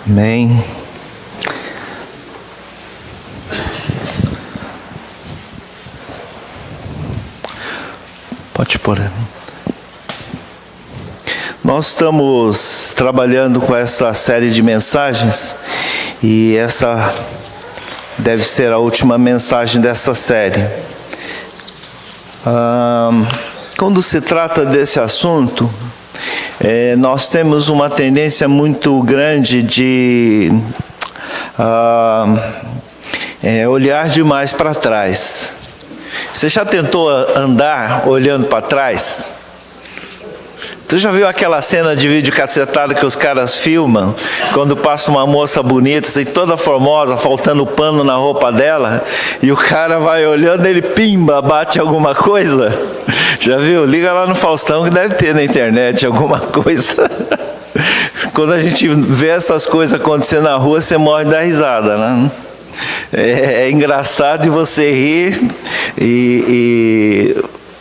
Amém. Pode pôr. Nós estamos trabalhando com essa série de mensagens e essa deve ser a última mensagem dessa série. Quando se trata desse assunto, nós temos uma tendência muito grande de olhar demais para trás. Você já tentou andar olhando para trás? Tu já viu aquela cena de vídeo cacetado que os caras filmam? Quando passa uma moça bonita, assim, toda formosa, faltando pano na roupa dela, e o cara vai olhando, ele pimba, bate alguma coisa? Já viu? Liga lá no Faustão que deve ter na internet alguma coisa. Quando a gente vê essas coisas acontecendo na rua, você morre da risada, né? É engraçado e você ri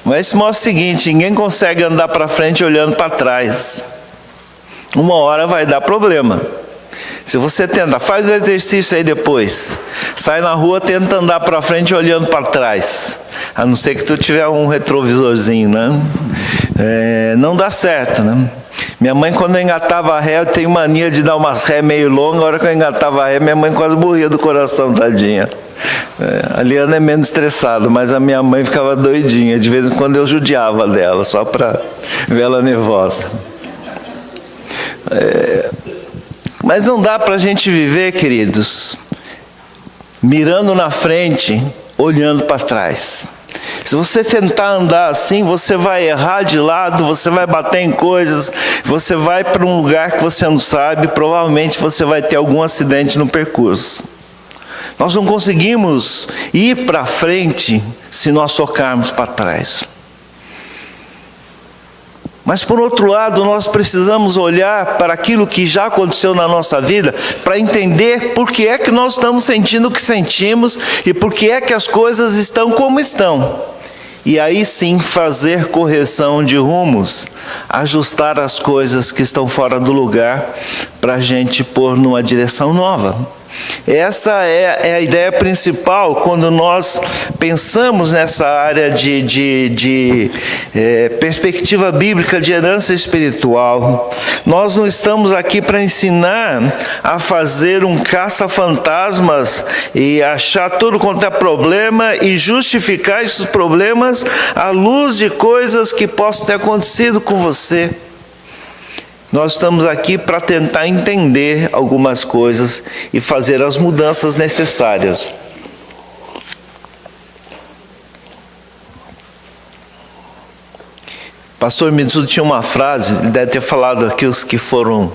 Mas isso mostra o seguinte: ninguém consegue andar para frente olhando para trás. Uma hora vai dar problema. Se você tenta, faz o exercício aí depois. Sai na rua, tenta andar para frente olhando para trás. A não ser que tu tiver um retrovisorzinho, né? Não dá certo, né? Minha mãe, quando eu engatava ré, eu tenho mania de dar umas ré meio longas. A hora que eu engatava ré, minha mãe quase morria do coração, tadinha. A Liana é menos estressada, mas a minha mãe ficava doidinha. De vez em quando eu judiava dela, só para ver ela nervosa. Mas não dá para a gente viver, queridos, mirando na frente, olhando para trás. Se você tentar andar assim, você vai errar de lado, você vai bater em coisas, você vai para um lugar que você não sabe, provavelmente você vai ter algum acidente no percurso. Nós não conseguimos ir para frente se nós socarmos para trás. Mas por outro lado, nós precisamos olhar para aquilo que já aconteceu na nossa vida, para entender por que é que nós estamos sentindo o que sentimos e por que é que as coisas estão como estão. E aí sim fazer correção de rumos, ajustar as coisas que estão fora do lugar para a gente pôr numa direção nova. Essa é a ideia principal quando nós pensamos nessa área de perspectiva bíblica de herança espiritual. Nós não estamos aqui para ensinar a fazer um caça-fantasmas e achar tudo quanto é problema e justificar esses problemas à luz de coisas que possam ter acontecido com você. Nós estamos aqui para tentar entender algumas coisas e fazer as mudanças necessárias. Pastor Mitsudo tinha uma frase, ele deve ter falado aqui, os que foram,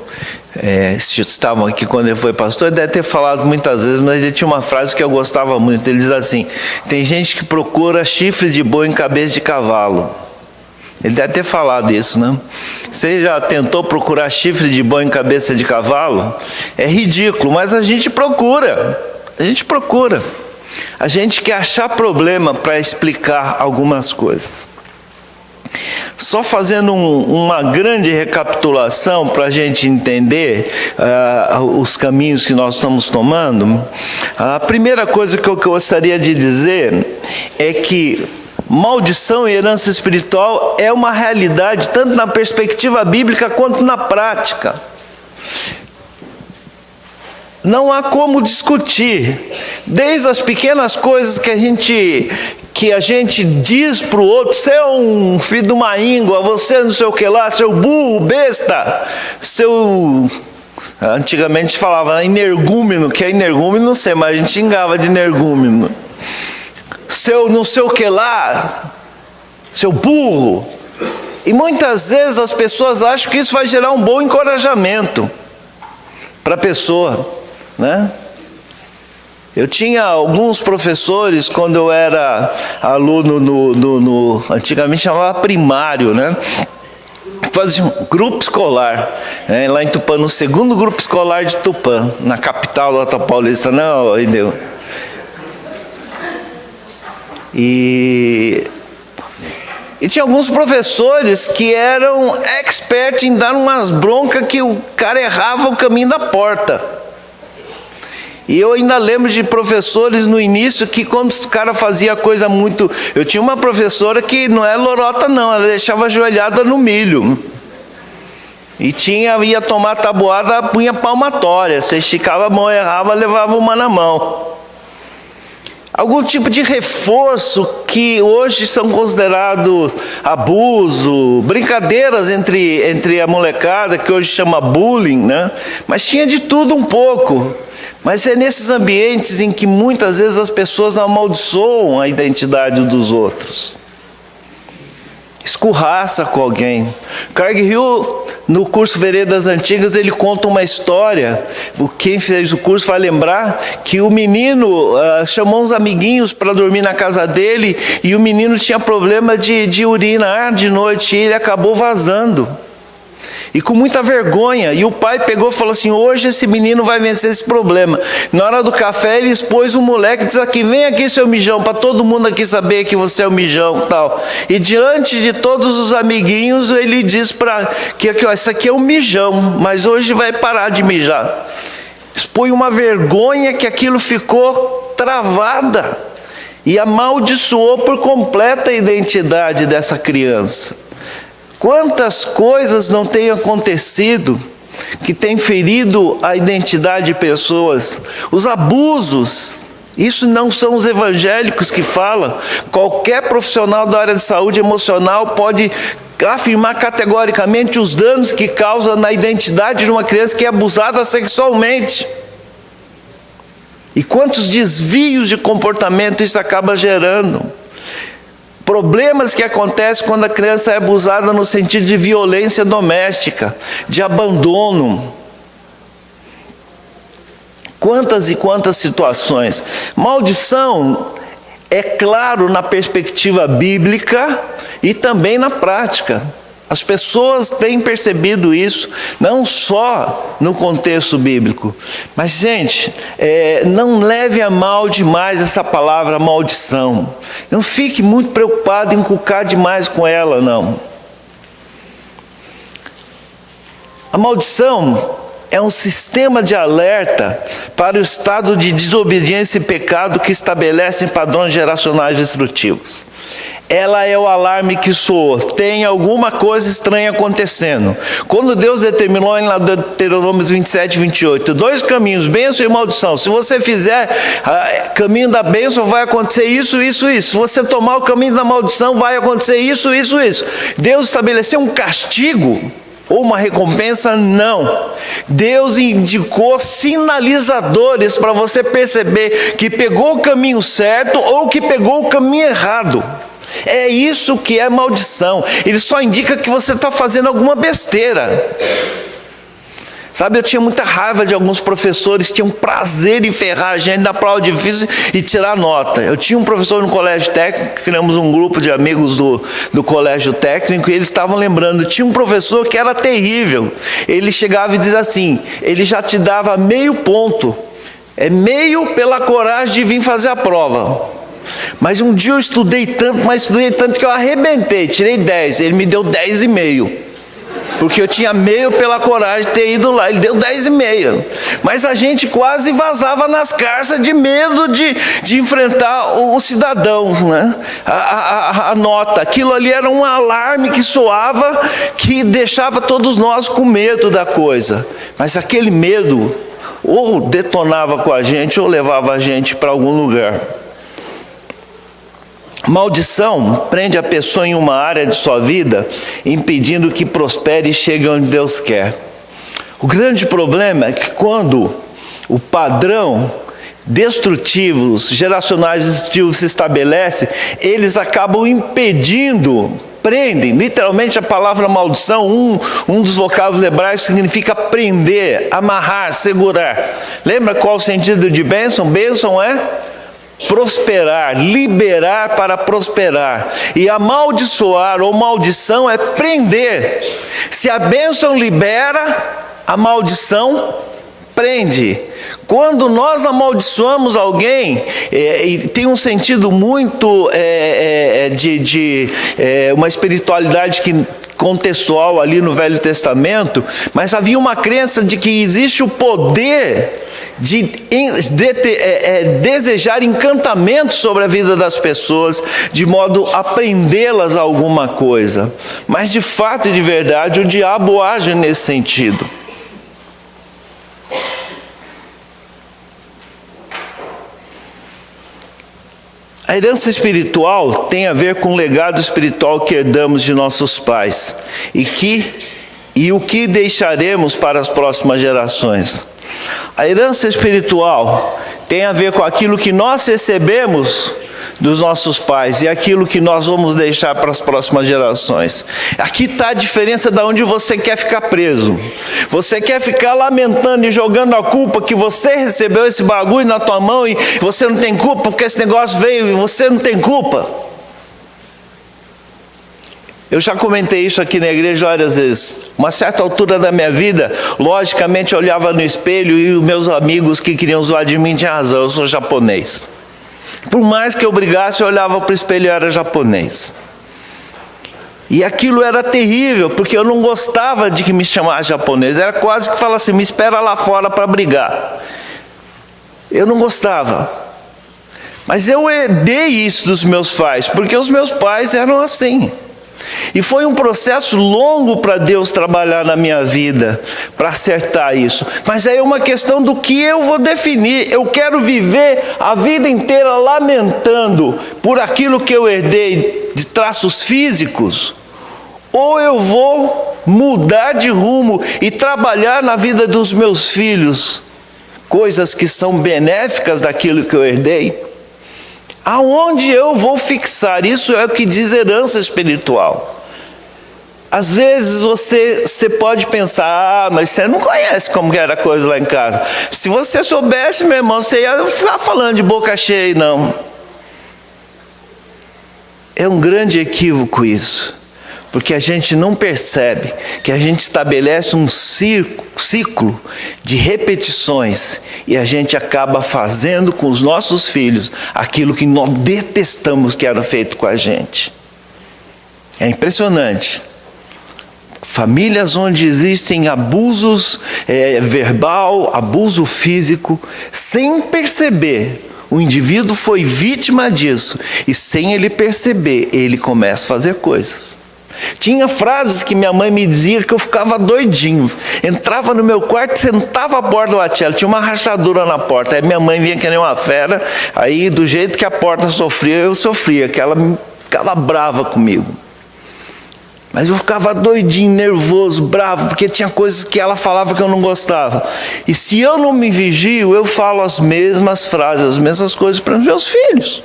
estavam aqui quando ele foi pastor, ele deve ter falado muitas vezes, mas ele tinha uma frase que eu gostava muito. Ele diz assim: tem gente que procura chifre de boi em cabeça de cavalo. Ele deve ter falado isso, né? Você já tentou procurar chifre de boi em cabeça de cavalo? É ridículo, mas a gente procura. A gente procura. A gente quer achar problema para explicar algumas coisas. Só fazendo uma grande recapitulação para a gente entender os caminhos que nós estamos tomando. A primeira coisa que eu gostaria de dizer é que maldição e herança espiritual é uma realidade tanto na perspectiva bíblica quanto na prática. Não há como discutir, desde as pequenas coisas que a gente diz para o outro: você é um filho de uma íngua, você não sei o que lá, seu burro, besta, antigamente falava energúmeno, que é energúmeno, não sei, mas a gente xingava de energúmeno. Seu não sei o que lá, seu burro. E muitas vezes as pessoas acham que isso vai gerar um bom encorajamento para a pessoa, né? Eu tinha alguns professores, quando eu era aluno antigamente chamava primário, né? Fazia um grupo escolar, lá em Tupã, no segundo grupo escolar de Tupã, na capital da Paulista, não, entendeu? E tinha alguns professores que eram expert em dar umas broncas que o cara errava o caminho da porta. E eu ainda lembro de professores no início que quando o cara fazia coisa muito... Eu tinha uma professora que não é lorota não, ela deixava ajoelhada no milho. E ia tomar tabuada, punha palmatória. Você esticava a mão, errava, levava uma na mão. Algum tipo de reforço que hoje são considerados abuso, brincadeiras entre a molecada, que hoje chama bullying, né? Mas tinha de tudo um pouco. Mas é nesses ambientes em que muitas vezes as pessoas amaldiçoam a identidade dos outros. Escorraça com alguém. Cargill, no curso Veredas Antigas, ele conta uma história. Quem fez o curso vai lembrar que o menino chamou uns amiguinhos para dormir na casa dele, e o menino tinha problema de urinar de noite, e ele acabou vazando. E com muita vergonha, e o pai pegou e falou assim: hoje esse menino vai vencer esse problema. Na hora do café ele expôs o moleque e disse: aqui, vem aqui seu mijão, para todo mundo aqui saber que você é o mijão, tal. E diante de todos os amiguinhos ele diz que aqui, ó, isso aqui é um mijão, mas hoje vai parar de mijar. Expõe uma vergonha que aquilo ficou travada, e amaldiçoou por completa a identidade dessa criança. Quantas coisas não têm acontecido que têm ferido a identidade de pessoas? Os abusos, isso não são os evangélicos que falam. Qualquer profissional da área de saúde emocional pode afirmar categoricamente os danos que causa na identidade de uma criança que é abusada sexualmente. E quantos desvios de comportamento isso acaba gerando. Problemas que acontecem quando a criança é abusada no sentido de violência doméstica, de abandono. Quantas e quantas situações. Maldição é claro na perspectiva bíblica e também na prática. As pessoas têm percebido isso, não só no contexto bíblico. Mas, gente, não leve a mal demais essa palavra maldição. Não fique muito preocupado em inculcar demais com ela, não. A maldição é um sistema de alerta para o estado de desobediência e pecado que estabelecem padrões geracionais destrutivos. Ela é o alarme que soa, tem alguma coisa estranha acontecendo. Quando Deus determinou em Deuteronômio 27, 28, 2 caminhos, bênção e maldição. Se você fizer caminho da bênção, vai acontecer isso, isso, isso. Se você tomar o caminho da maldição, vai acontecer isso, isso, isso. Deus estabeleceu um castigo ou uma recompensa? Não. Deus indicou sinalizadores para você perceber que pegou o caminho certo ou que pegou o caminho errado. É isso que é maldição. Ele só indica que você está fazendo alguma besteira. Sabe, eu tinha muita raiva de alguns professores que tinham prazer em ferrar a gente na prova difícil e tirar nota. Eu tinha um professor no colégio técnico, criamos um grupo de amigos do colégio técnico, e eles estavam lembrando, tinha um professor que era terrível. Ele chegava e dizia assim, ele já te dava meio ponto. É meio pela coragem de vir fazer a prova. Mas um dia eu estudei tanto que eu arrebentei, tirei 10, ele me deu 10,5. Porque eu tinha meio pela coragem de ter ido lá, ele deu 10,5. Mas a gente quase vazava nas carças de medo de enfrentar o cidadão, né? A nota, aquilo ali era um alarme que soava, que deixava todos nós com medo da coisa. Mas aquele medo ou detonava com a gente ou levava a gente para algum lugar. Maldição prende a pessoa em uma área de sua vida, impedindo que prospere e chegue onde Deus quer. O grande problema é que quando o padrão destrutivos, geracionais destrutivos se estabelece, eles acabam impedindo, prendem. Literalmente a palavra maldição, um dos vocábulos hebraicos significa prender, amarrar, segurar. Lembra qual o sentido de bênção? Bênção é prosperar, liberar para prosperar. E amaldiçoar ou maldição é prender. Se a bênção libera, a maldição prende. Quando nós amaldiçoamos alguém, e tem um sentido muito de uma espiritualidade que contextual ali no Velho Testamento, mas havia uma crença de que existe o poder de desejar encantamentos sobre a vida das pessoas, de modo a prendê-las a alguma coisa. Mas de fato e de verdade, o diabo age nesse sentido. A herança espiritual tem a ver com o legado espiritual que herdamos de nossos pais e o que deixaremos para as próximas gerações. A herança espiritual tem a ver com aquilo que nós recebemos dos nossos pais e aquilo que nós vamos deixar para as próximas gerações. Aqui está a diferença de onde você quer ficar preso. Você quer ficar lamentando e jogando a culpa que você recebeu esse bagulho na tua mão e você não tem culpa porque esse negócio veio e você não tem culpa. Eu já comentei isso aqui na igreja várias vezes. Uma certa altura da minha vida, logicamente eu olhava no espelho e os meus amigos que queriam zoar de mim tinham razão, eu sou japonês. Por mais que eu brigasse, eu olhava para o espelho e eu era japonês. E aquilo era terrível, porque eu não gostava de que me chamasse japonês. Era quase que falar assim, me espera lá fora para brigar. Eu não gostava. Mas eu herdei isso dos meus pais, porque os meus pais eram assim. E foi um processo longo para Deus trabalhar na minha vida, para acertar isso. Mas aí é uma questão do que eu vou definir. Eu quero viver a vida inteira lamentando por aquilo que eu herdei de traços físicos, ou eu vou mudar de rumo e trabalhar na vida dos meus filhos coisas que são benéficas daquilo que eu herdei. Aonde eu vou fixar? Isso é o que diz herança espiritual. Às vezes você pode pensar, mas você não conhece como era a coisa lá em casa. Se você soubesse, meu irmão, você ia ficar falando de boca cheia, não. É um grande equívoco isso, porque a gente não percebe que a gente estabelece um ciclo de repetições e a gente acaba fazendo com os nossos filhos aquilo que nós detestamos que era feito com a gente. É impressionante. Famílias onde existem abusos verbal, abuso físico, sem perceber. O indivíduo foi vítima disso e sem ele perceber, ele começa a fazer coisas. Tinha frases que minha mãe me dizia que eu ficava doidinho. Entrava no meu quarto, sentava a porta batia, tinha uma rachadura na porta. Aí minha mãe vinha que nem uma fera, aí do jeito que a porta sofria, eu sofria, que ela ficava brava comigo. Mas eu ficava doidinho, nervoso, bravo, porque tinha coisas que ela falava que eu não gostava. E se eu não me vigio, eu falo as mesmas frases, as mesmas coisas para os meus filhos.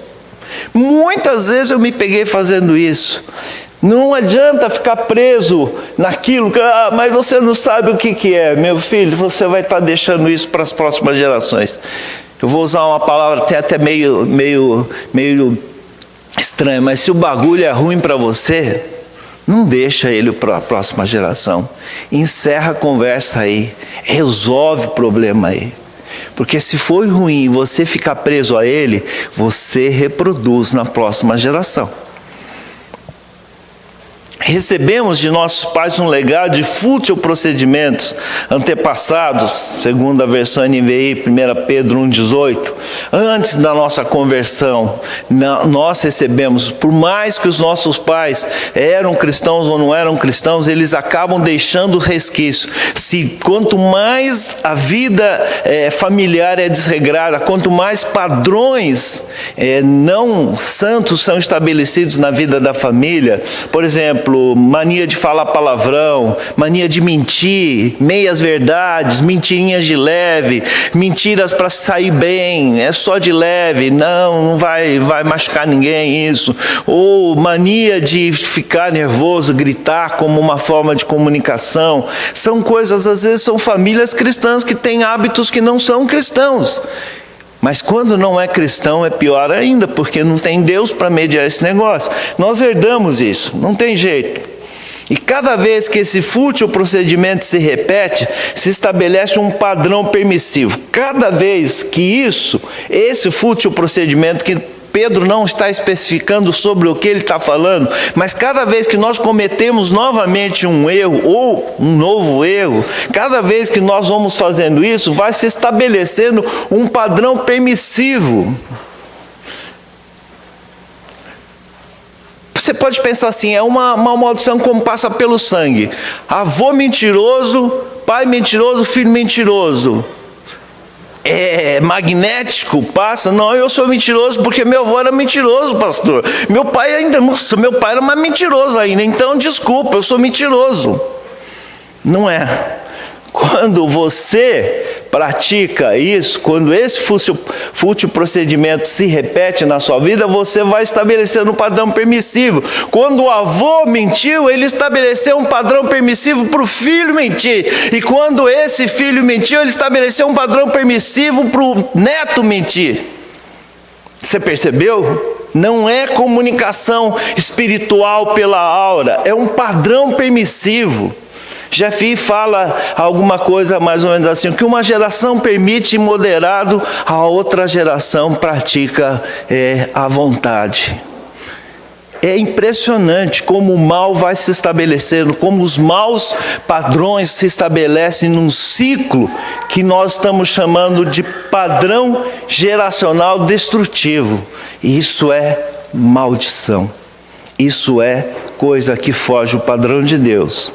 Muitas vezes eu me peguei fazendo isso. Não adianta ficar preso naquilo que, mas você não sabe o que é. Meu filho, você vai estar deixando isso para as próximas gerações. Eu vou usar uma palavra até meio estranha, mas se o bagulho é ruim para você, não deixa ele para a próxima geração. Encerra a conversa aí, resolve o problema aí. Porque se for ruim e você ficar preso a ele, você reproduz na próxima geração. Recebemos de nossos pais um legado de fútil procedimentos antepassados, segundo a versão NVI, 1 Pedro 1,18. Antes da nossa conversão, nós recebemos, por mais que os nossos pais eram cristãos ou não eram cristãos, eles acabam deixando resquício. Quanto mais a vida familiar é desregrada, quanto mais padrões não santos são estabelecidos na vida da família, por exemplo, mania de falar palavrão, mania de mentir, meias verdades, mentirinhas de leve, mentiras para sair bem, é só de leve, não vai machucar ninguém isso, ou mania de ficar nervoso, gritar como uma forma de comunicação. São coisas, às vezes são famílias cristãs que têm hábitos que não são cristãos. Mas quando não é cristão é pior ainda, porque não tem Deus para mediar esse negócio. Nós herdamos isso, não tem jeito. E cada vez que esse fútil procedimento se repete, se estabelece um padrão permissivo. Cada vez que esse fútil procedimento que Pedro não está especificando sobre o que ele está falando, mas cada vez que nós cometemos novamente um erro ou um novo erro, cada vez que nós vamos fazendo isso, vai se estabelecendo um padrão permissivo. Você pode pensar assim, é uma maldição como passa pelo sangue. Avô mentiroso, pai mentiroso, filho mentiroso. É magnético, passa? Não, eu sou mentiroso porque meu avô era mentiroso, pastor. Meu pai ainda, nossa, meu pai era mais mentiroso ainda, então desculpa, eu sou mentiroso. Não é. Quando você pratica isso, quando esse fútil procedimento se repete na sua vida, você vai estabelecendo um padrão permissivo. Quando o avô mentiu, ele estabeleceu um padrão permissivo para o filho mentir. E quando esse filho mentiu, ele estabeleceu um padrão permissivo para o neto mentir. Você percebeu? Não é comunicação espiritual pela aura, é um padrão permissivo. Jeff fala alguma coisa mais ou menos assim, que uma geração permite moderado, a outra geração pratica à vontade. É impressionante como o mal vai se estabelecendo, como os maus padrões se estabelecem num ciclo que nós estamos chamando de padrão geracional destrutivo. Isso é maldição. Isso é coisa que foge do padrão de Deus.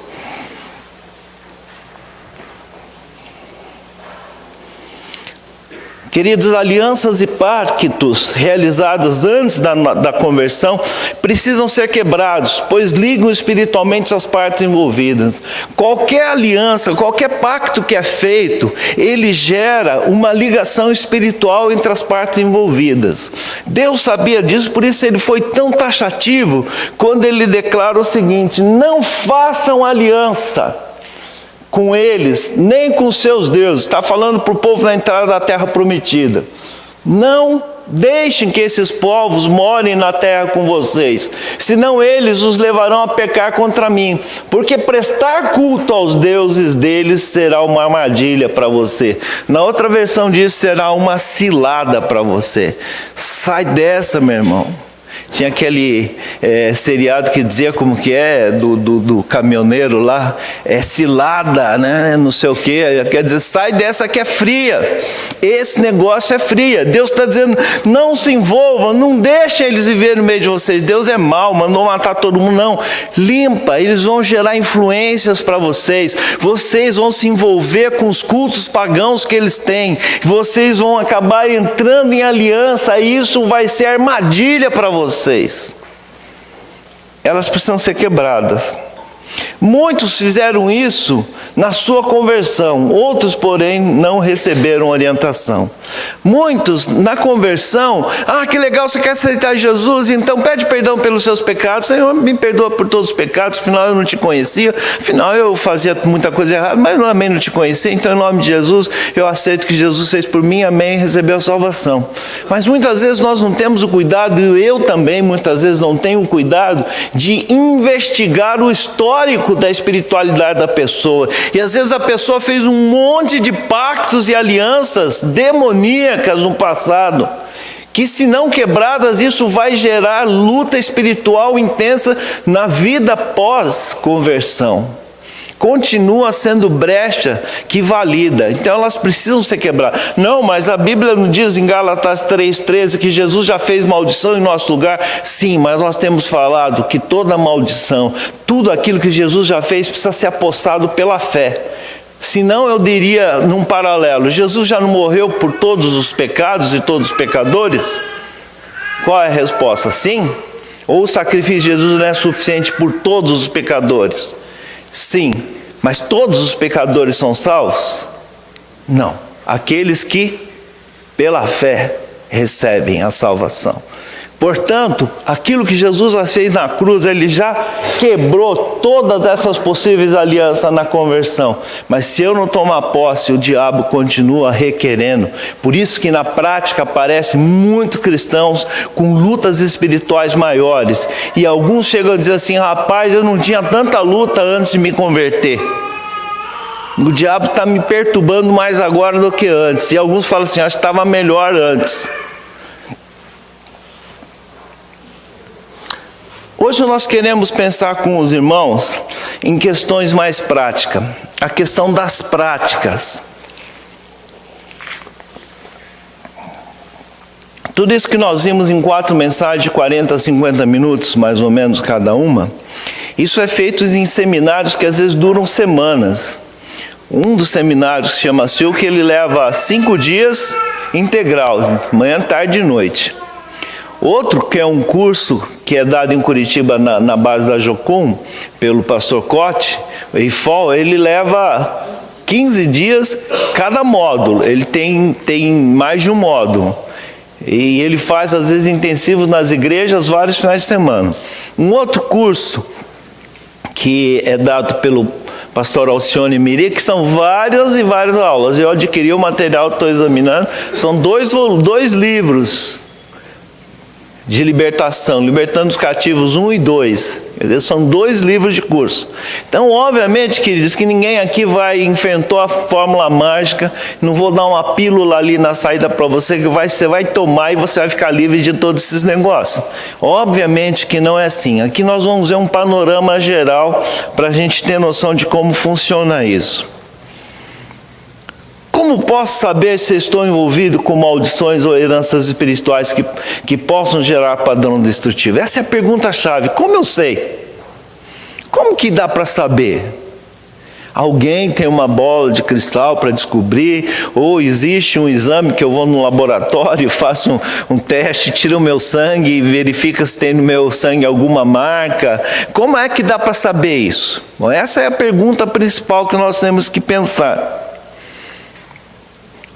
Queridos, alianças e pactos realizados antes da conversão precisam ser quebrados, pois ligam espiritualmente as partes envolvidas. Qualquer aliança, qualquer pacto que é feito, ele gera uma ligação espiritual entre as partes envolvidas. Deus sabia disso, por isso ele foi tão taxativo quando ele declara o seguinte: não façam aliança com eles, nem com seus deuses. Está falando para o povo na entrada da terra prometida. Não deixem que esses povos morem na terra com vocês, senão eles os levarão a pecar contra mim, porque prestar culto aos deuses deles será uma armadilha para você. Na outra versão diz, será uma cilada para você. Sai dessa, meu irmão. Tinha aquele seriado que dizia como que é, do caminhoneiro lá, cilada, né, não sei o que, quer dizer, sai dessa que é fria, esse negócio é fria. Deus está dizendo, não se envolvam, não deixem eles viverem no meio de vocês. Deus é mau, mandou matar todo mundo, não. Limpa, eles vão gerar influências para vocês, vocês vão se envolver com os cultos pagãos que eles têm, vocês vão acabar entrando em aliança, e isso vai ser armadilha para vocês. Elas precisam ser quebradas. Muitos fizeram isso na sua conversão, outros, porém, não receberam orientação. Muitos, na conversão, que legal, você quer aceitar Jesus? Então pede perdão pelos seus pecados. Senhor, me perdoa por todos os pecados, afinal eu não te conhecia, afinal eu fazia muita coisa errada, mas eu também não te conhecia, então em nome de Jesus, eu aceito que Jesus fez por mim, amém, recebeu a salvação. Mas muitas vezes nós não temos o cuidado, e eu também muitas vezes não tenho o cuidado, de investigar o histórico da espiritualidade da pessoa. E às vezes a pessoa fez um monte de pactos e alianças demoníacas no passado, que se não quebradas, isso vai gerar luta espiritual intensa na vida pós-conversão. Continua sendo brecha que valida. Então elas precisam ser quebradas. Não, mas a Bíblia não diz em Gálatas 3,13 que Jesus já fez maldição em nosso lugar? Sim, mas nós temos falado que toda maldição, tudo aquilo que Jesus já fez precisa ser apossado pela fé. Senão eu diria num paralelo, Jesus já não morreu por todos os pecados e todos os pecadores? Qual é a resposta? Sim? Ou o sacrifício de Jesus não é suficiente por todos os pecadores? Sim, mas todos os pecadores são salvos? Não, aqueles que pela fé recebem a salvação. Portanto, aquilo que Jesus fez na cruz, ele já quebrou todas essas possíveis alianças na conversão. Mas se eu não tomar posse, o diabo continua requerendo. Por isso que na prática aparecem muitos cristãos com lutas espirituais maiores. E alguns chegam a dizer assim, rapaz, eu não tinha tanta luta antes de me converter. O diabo está me perturbando mais agora do que antes. E alguns falam assim, acho que estava melhor antes. Hoje nós queremos pensar com os irmãos em questões mais práticas, a questão das práticas. Tudo isso que nós vimos em 4 mensagens de 40 a 50 minutos, mais ou menos cada uma, isso é feito em seminários que às vezes duram semanas. Um dos seminários que chama Silk, ele leva 5 dias integral, manhã, tarde e noite. Outro, que é um curso que é dado em Curitiba na base da Jocum, pelo pastor Cote, ele leva 15 dias cada módulo, ele tem mais de um módulo. E ele faz às vezes intensivos nas igrejas vários finais de semana. Um outro curso que é dado pelo pastor Alcione Miri, que são várias e várias aulas. Eu adquiri o material, estou examinando, são 2 livros de libertação, Libertando os Cativos 1 e 2. São 2 livros de curso. Então, obviamente, queridos, que ninguém aqui inventou a fórmula mágica. Não vou dar uma pílula ali na saída para você, que você vai tomar e você vai ficar livre de todos esses negócios. Obviamente que não é assim. Aqui nós vamos ver um panorama geral para a gente ter noção de como funciona isso. Como posso saber se estou envolvido com maldições ou heranças espirituais que possam gerar padrão destrutivo? Essa é a pergunta-chave. Como eu sei? Como que dá para saber? Alguém tem uma bola de cristal para descobrir? Ou existe um exame que eu vou no laboratório, faço um teste, tiro o meu sangue e verifica se tem no meu sangue alguma marca? Como é que dá para saber isso? Bom, essa é a pergunta principal que nós temos que pensar.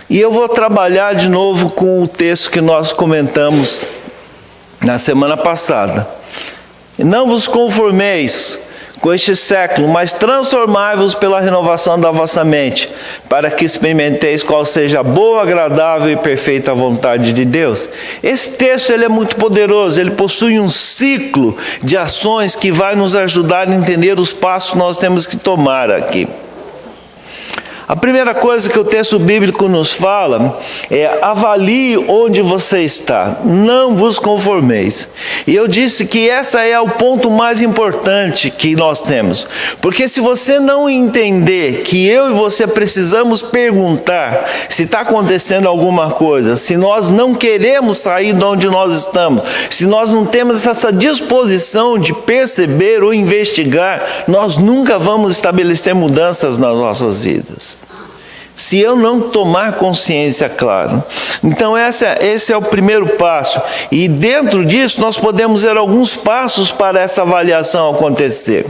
E eu vou trabalhar de novo com o texto que nós comentamos na semana passada. Não vos conformeis com este século, mas transformai-vos pela renovação da vossa mente, para que experimenteis qual seja a boa, agradável e perfeita vontade de Deus. Esse texto ele é muito poderoso, ele possui um ciclo de ações que vai nos ajudar a entender os passos que nós temos que tomar aqui. A primeira coisa que o texto bíblico nos fala é: avalie onde você está, não vos conformeis. E eu disse que esse é o ponto mais importante que nós temos. Porque se você não entender que eu e você precisamos perguntar se está acontecendo alguma coisa, se nós não queremos sair de onde nós estamos, se nós não temos essa disposição de perceber ou investigar, nós nunca vamos estabelecer mudanças nas nossas vidas. Se eu não tomar consciência, claro. Então esse é o primeiro passo. E dentro disso nós podemos ver alguns passos para essa avaliação acontecer.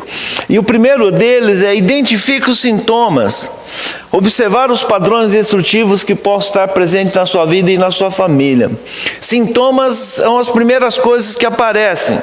E o primeiro deles é: identifique os sintomas. Observar os padrões destrutivos que possam estar presentes na sua vida e na sua família. Sintomas são as primeiras coisas que aparecem.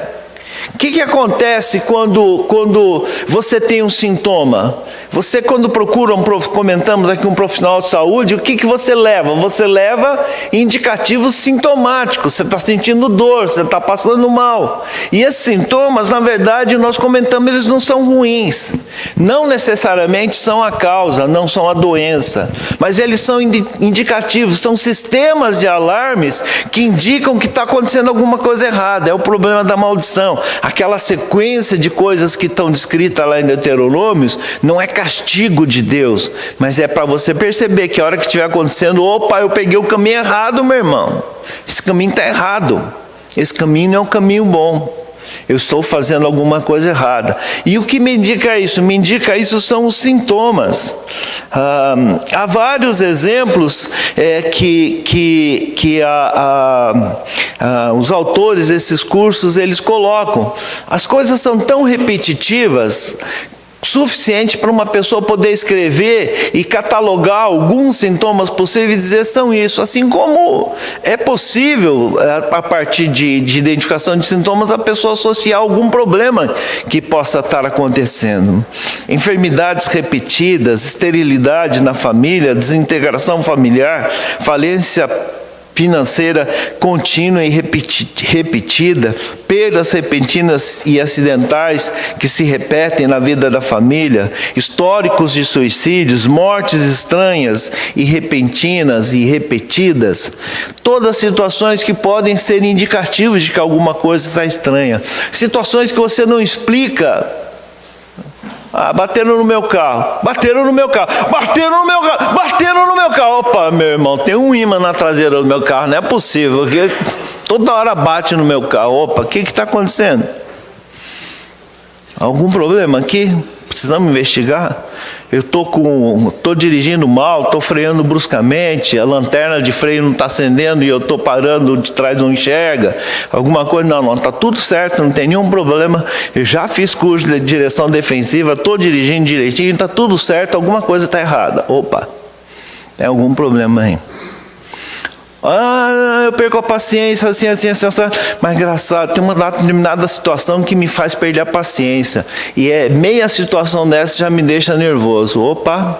O que acontece quando você tem um sintoma? Você, quando procura, comentamos aqui, um profissional de saúde, o que você leva? Você leva indicativos sintomáticos. Você está sentindo dor, você está passando mal. E esses sintomas, na verdade, nós comentamos, eles não são ruins. Não necessariamente são a causa, não são a doença. Mas eles são indicativos, são sistemas de alarmes que indicam que está acontecendo alguma coisa errada. É o problema da maldição. Aquela sequência de coisas que estão descritas lá em Deuteronômios não é castigo de Deus, mas é para você perceber que a hora que estiver acontecendo: opa, eu peguei o caminho errado, meu irmão. Esse caminho está errado. Esse caminho não é um caminho bom. Eu estou fazendo alguma coisa errada. E o que me indica isso? Me indica isso são os sintomas. Há vários exemplos que os autores desses cursos eles colocam. As coisas são tão repetitivas, suficiente para uma pessoa poder escrever e catalogar alguns sintomas possíveis e dizer: são isso. Assim como é possível, a partir de identificação de sintomas, a pessoa associar algum problema que possa estar acontecendo. Enfermidades repetidas, esterilidade na família, desintegração familiar, falência financeira contínua e repetida, perdas repentinas e acidentais que se repetem na vida da família, históricos de suicídios, mortes estranhas e repentinas e repetidas, todas situações que podem ser indicativos de que alguma coisa está estranha, situações que você não explica. Bateram no meu carro, bateram no meu carro, bateram no meu carro, bateram no meu carro. Opa, meu irmão, tem um imã na traseira do meu carro, não é possível, porque toda hora bate no meu carro. Opa, o que está acontecendo? Algum problema aqui? Precisamos investigar? Eu estou dirigindo mal, estou freando bruscamente, a lanterna de freio não está acendendo e eu estou parando de trás, não enxerga. Alguma coisa, não, está tudo certo, não tem nenhum problema. Eu já fiz curso de direção defensiva, estou dirigindo direitinho, está tudo certo, alguma coisa está errada. Opa, tem algum problema aí. Eu perco a paciência, assim, mas engraçado, tem uma determinada situação que me faz perder a paciência, e meia situação dessa já me deixa nervoso. Opa,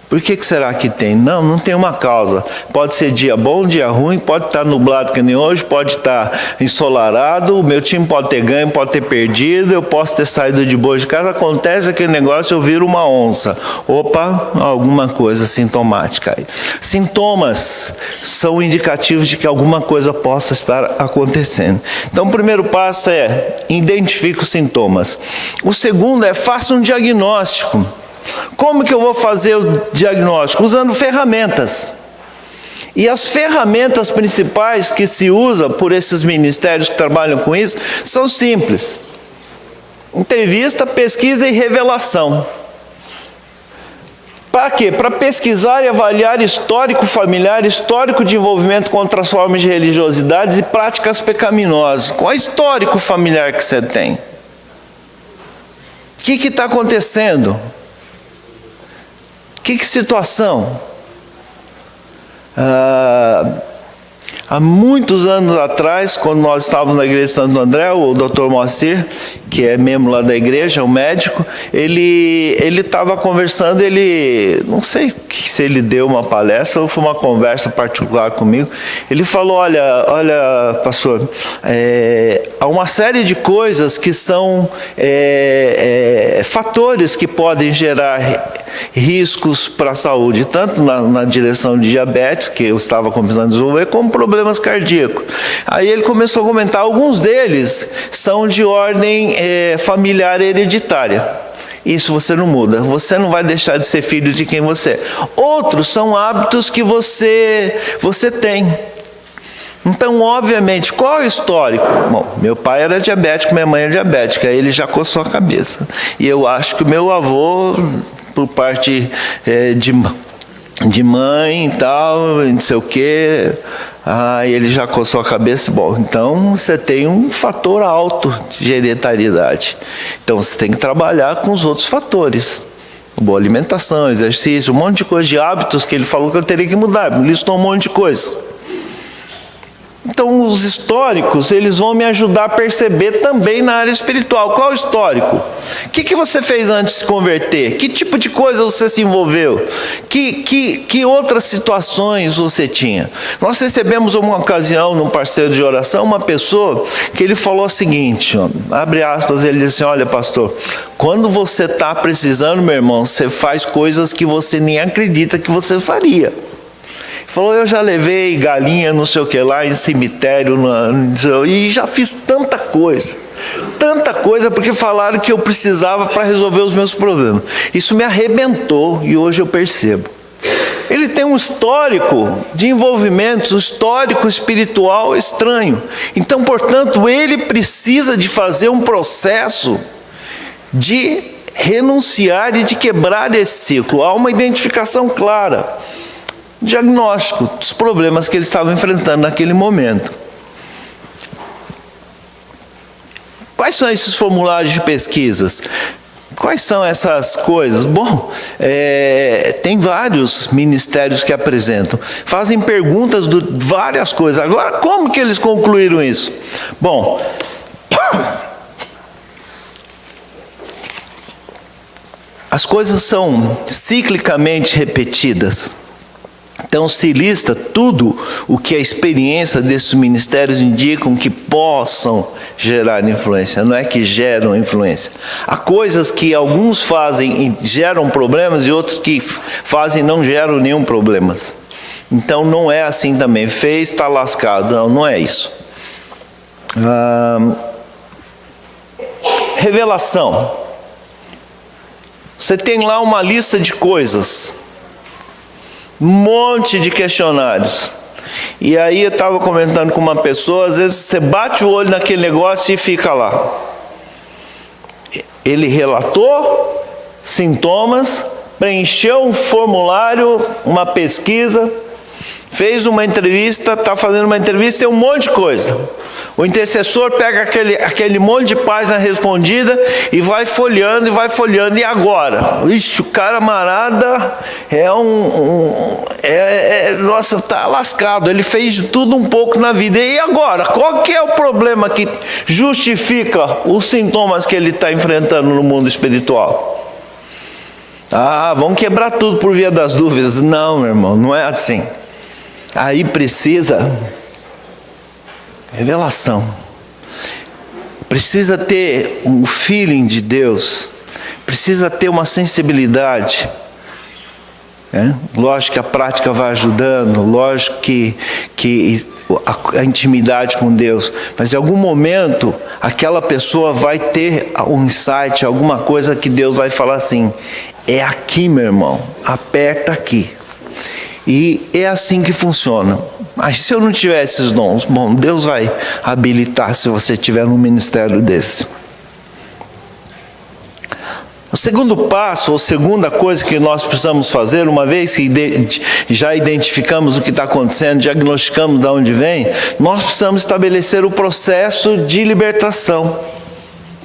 por que será que tem? Não tem uma causa. Pode ser dia bom, dia ruim, pode estar nublado que nem hoje, pode estar ensolarado, o meu time pode ter ganho, pode ter perdido, eu posso ter saído de boa de casa, acontece aquele negócio, eu viro uma onça. Opa, alguma coisa sintomática aí. Sintomas são indicativos de que alguma coisa possa estar acontecendo. Então o primeiro passo é identifique os sintomas. O segundo é faça um diagnóstico. Como que eu vou fazer o diagnóstico? Usando ferramentas. E as ferramentas principais que se usa por esses ministérios que trabalham com isso são simples. Entrevista, pesquisa e revelação. Para quê? Para pesquisar e avaliar histórico familiar, histórico de envolvimento com outras formas de religiosidades e práticas pecaminosas. Qual é o histórico familiar que você tem? O que está acontecendo? Que situação? Há muitos anos atrás, quando nós estávamos na igreja de Santo André, o Dr. Moacir, que é membro lá da igreja, um médico, ele estava conversando, não sei se ele deu uma palestra ou foi uma conversa particular comigo, ele falou, olha pastor, há uma série de coisas que são fatores que podem gerar riscos para a saúde, tanto na direção de diabetes, que eu estava começando a desenvolver, como problemas cardíacos. Aí ele começou a comentar, alguns deles são de ordem familiar hereditária. Isso você não muda, você não vai deixar de ser filho de quem você é. Outros são hábitos que você tem. Então, obviamente, qual é o histórico? Bom, meu pai era diabético, minha mãe é diabética, aí ele já coçou a cabeça. E eu acho que o meu avô, por parte de mãe e tal, não sei o quê, ele já coçou a cabeça. Bom, então você tem um fator alto de hereditariedade. Então você tem que trabalhar com os outros fatores. Boa alimentação, exercício, um monte de coisa, de hábitos que ele falou que eu teria que mudar. Ele listou um monte de coisa. Então os históricos, eles vão me ajudar a perceber também na área espiritual. Qual é o histórico? O que você fez antes de se converter? Que tipo de coisa você se envolveu? Que outras situações você tinha? Nós recebemos uma ocasião, num parceiro de oração, uma pessoa que ele falou o seguinte, abre aspas, ele disse assim, olha pastor, quando você está precisando, meu irmão, você faz coisas que você nem acredita que você faria. Falou, eu já levei galinha, não sei o que lá, em cemitério, e já fiz tanta coisa, porque falaram que eu precisava para resolver os meus problemas. Isso me arrebentou e hoje eu percebo. Ele tem um histórico de envolvimentos, um histórico espiritual estranho. Então, portanto, ele precisa de fazer um processo de renunciar e de quebrar esse ciclo. Há uma identificação clara. Diagnóstico dos problemas que eles estavam enfrentando naquele momento. Quais são esses formulários de pesquisas? Quais são essas coisas? Bom, tem vários ministérios que apresentam, fazem perguntas de várias coisas. Agora, como que eles concluíram isso? Bom, as coisas são ciclicamente repetidas. Então se lista tudo o que a experiência desses ministérios indicam que possam gerar influência, não é que geram influência. Há coisas que alguns fazem e geram problemas e outros que fazem e não geram nenhum problema. Então não é assim também, fez, está lascado, não é isso. Revelação. Você tem lá uma lista de coisas, um monte de questionários. E aí eu estava comentando com uma pessoa, às vezes você bate o olho naquele negócio e fica lá. Ele relatou sintomas, preencheu um formulário, uma pesquisa, fez uma entrevista, está fazendo uma entrevista, tem um monte de coisa. O intercessor pega aquele monte de página respondida e vai folheando, e agora? Ixi, o camarada nossa, está lascado, ele fez de tudo um pouco na vida. E agora? Qual que é o problema que justifica os sintomas que ele está enfrentando no mundo espiritual? Vamos quebrar tudo por via das dúvidas. Não, meu irmão, não é assim. Aí precisa revelação, precisa ter um feeling de Deus, precisa ter uma sensibilidade. Lógico que a prática vai ajudando, lógico que a intimidade com Deus, mas em algum momento aquela pessoa vai ter um insight, alguma coisa que Deus vai falar assim: é aqui, meu irmão, aperta aqui. E é assim que funciona. Mas se eu não tiver esses dons, bom, Deus vai habilitar se você tiver num ministério desse. O segundo passo, ou segunda coisa que nós precisamos fazer, uma vez que já identificamos o que está acontecendo, diagnosticamos de onde vem, nós precisamos estabelecer o processo de libertação.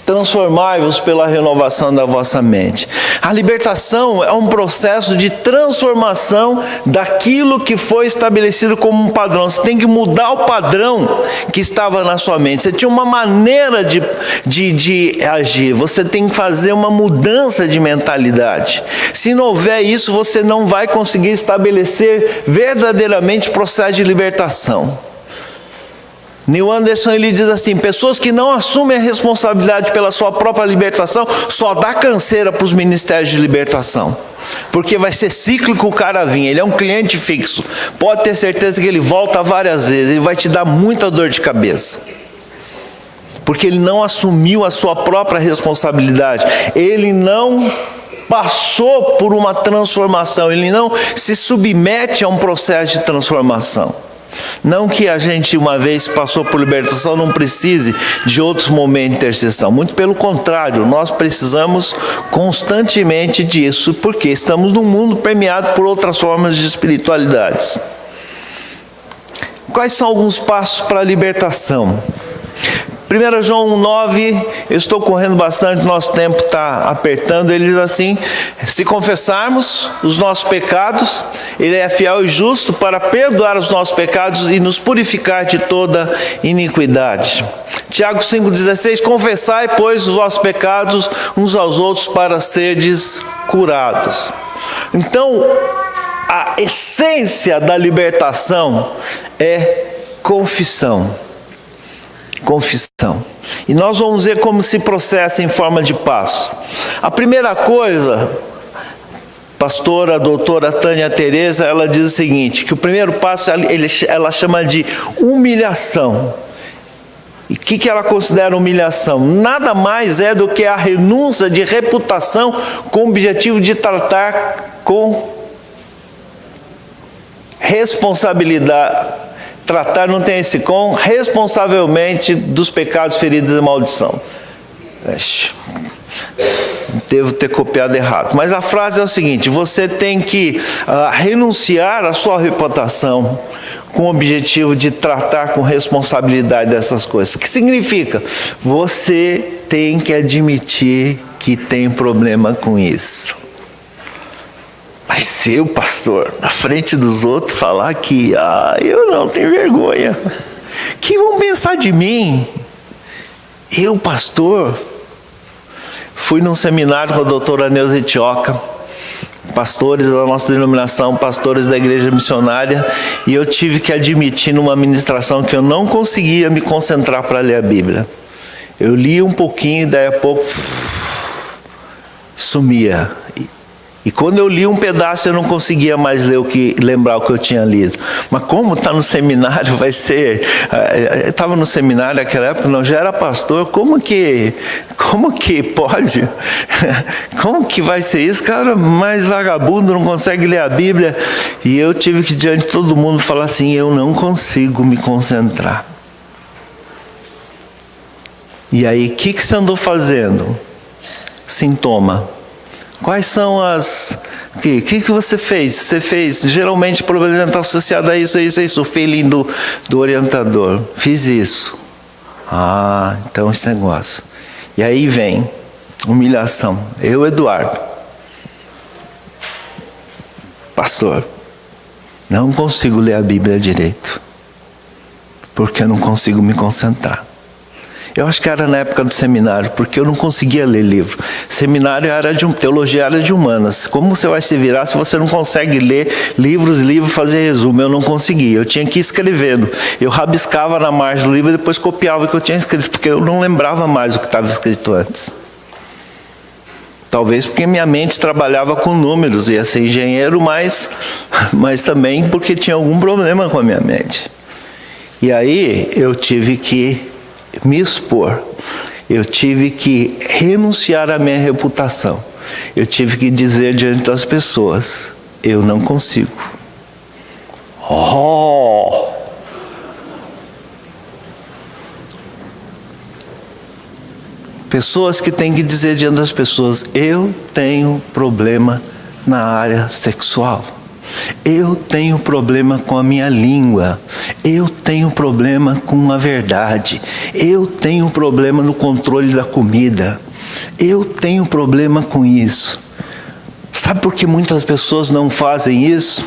Transformai-vos pela renovação da vossa mente. A libertação é um processo de transformação daquilo que foi estabelecido como um padrão. Você tem que mudar o padrão que estava na sua mente. Você tinha uma maneira de agir. Você tem que fazer uma mudança de mentalidade. Se não houver isso, você não vai conseguir estabelecer verdadeiramente o processo de libertação. Neil Anderson, ele diz assim: pessoas que não assumem a responsabilidade pela sua própria libertação só dá canseira para os ministérios de libertação, porque vai ser cíclico o cara vir. Ele é um cliente fixo, pode ter certeza que ele volta várias vezes, ele vai te dar muita dor de cabeça, porque ele não assumiu a sua própria responsabilidade, ele não passou por uma transformação, ele não se submete a um processo de transformação. Não que a gente, uma vez passou por libertação, não precise de outros momentos de intercessão. Muito pelo contrário, nós precisamos constantemente disso, porque estamos num mundo permeado por outras formas de espiritualidades. Quais são alguns passos para a libertação? 1 João 1,9, eu estou correndo bastante, nosso tempo está apertando, ele diz assim: se confessarmos os nossos pecados, Ele é fiel e justo para perdoar os nossos pecados e nos purificar de toda iniquidade. Tiago 5,16, confessai, pois, os vossos pecados uns aos outros para serdes curados. Então, a essência da libertação é confissão. Confissão. E nós vamos ver como se processa em forma de passos. A primeira coisa, pastora, doutora Tânia Teresa, ela diz o seguinte, que o primeiro passo ela chama de humilhação. E o que ela considera humilhação? Nada mais é do que a renúncia de reputação com o objetivo de tratar com responsabilidade. Tratar, não tem esse com, responsavelmente dos pecados, feridas e maldição. Devo ter copiado errado. Mas a frase é o seguinte: você tem que renunciar à sua reputação com o objetivo de tratar com responsabilidade dessas coisas. O que significa? Você tem que admitir que tem problema com isso. Mas eu, pastor, na frente dos outros, falar que eu não tenho vergonha. O que vão pensar de mim? Eu, pastor, fui num seminário com a doutora Neuza Etioca, pastores da nossa denominação, pastores da igreja missionária, e eu tive que admitir numa ministração que eu não conseguia me concentrar para ler a Bíblia. Eu lia um pouquinho e daí a pouco sumia. E quando eu li um pedaço eu não conseguia mais lembrar o que eu tinha lido. Mas como está no seminário, vai ser... Eu estava no seminário naquela época, não, já era pastor, como que pode? Como que vai ser isso? Cara, mais vagabundo, não consegue ler a Bíblia. E eu tive que, diante de todo mundo, falar assim, eu não consigo me concentrar. E aí, o que você andou fazendo? Sintoma. Quais são as... O que você fez? Você fez, geralmente o problema está associado a isso, o feeling do orientador. Fiz isso. Ah, então esse negócio. E aí vem humilhação. Eu, Eduardo, pastor, não consigo ler a Bíblia direito, porque eu não consigo me concentrar. Eu acho que era na época do seminário, porque eu não conseguia ler livro. Seminário era teologia era de humanas. Como você vai se virar se você não consegue ler livros, fazer resumo? Eu não conseguia, eu tinha que ir escrevendo. Eu rabiscava na margem do livro e depois copiava o que eu tinha escrito, porque eu não lembrava mais o que estava escrito antes. Talvez porque minha mente trabalhava com números, ia ser engenheiro, mas também porque tinha algum problema com a minha mente. E aí eu tive que me expor, eu tive que renunciar à minha reputação, eu tive que dizer diante das pessoas, eu não consigo. Pessoas que têm que dizer diante das pessoas, eu tenho problema na área sexual. Eu tenho problema com a minha língua, eu tenho problema com a verdade, eu tenho problema no controle da comida, eu tenho problema com isso. Sabe por que muitas pessoas não fazem isso?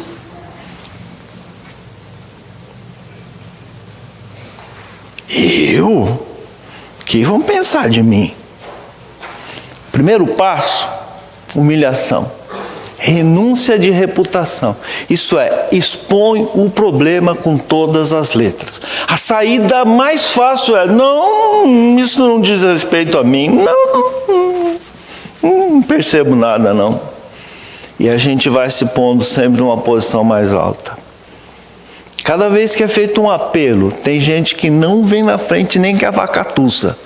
O que vão pensar de mim? Primeiro passo, humilhação. Renúncia de reputação. Isso é, expõe o problema com todas as letras. A saída mais fácil é, não, isso não diz respeito a mim. Não percebo nada, não. E a gente vai se pondo sempre numa posição mais alta. Cada vez que é feito um apelo, tem gente que não vem na frente nem que a vaca tussa.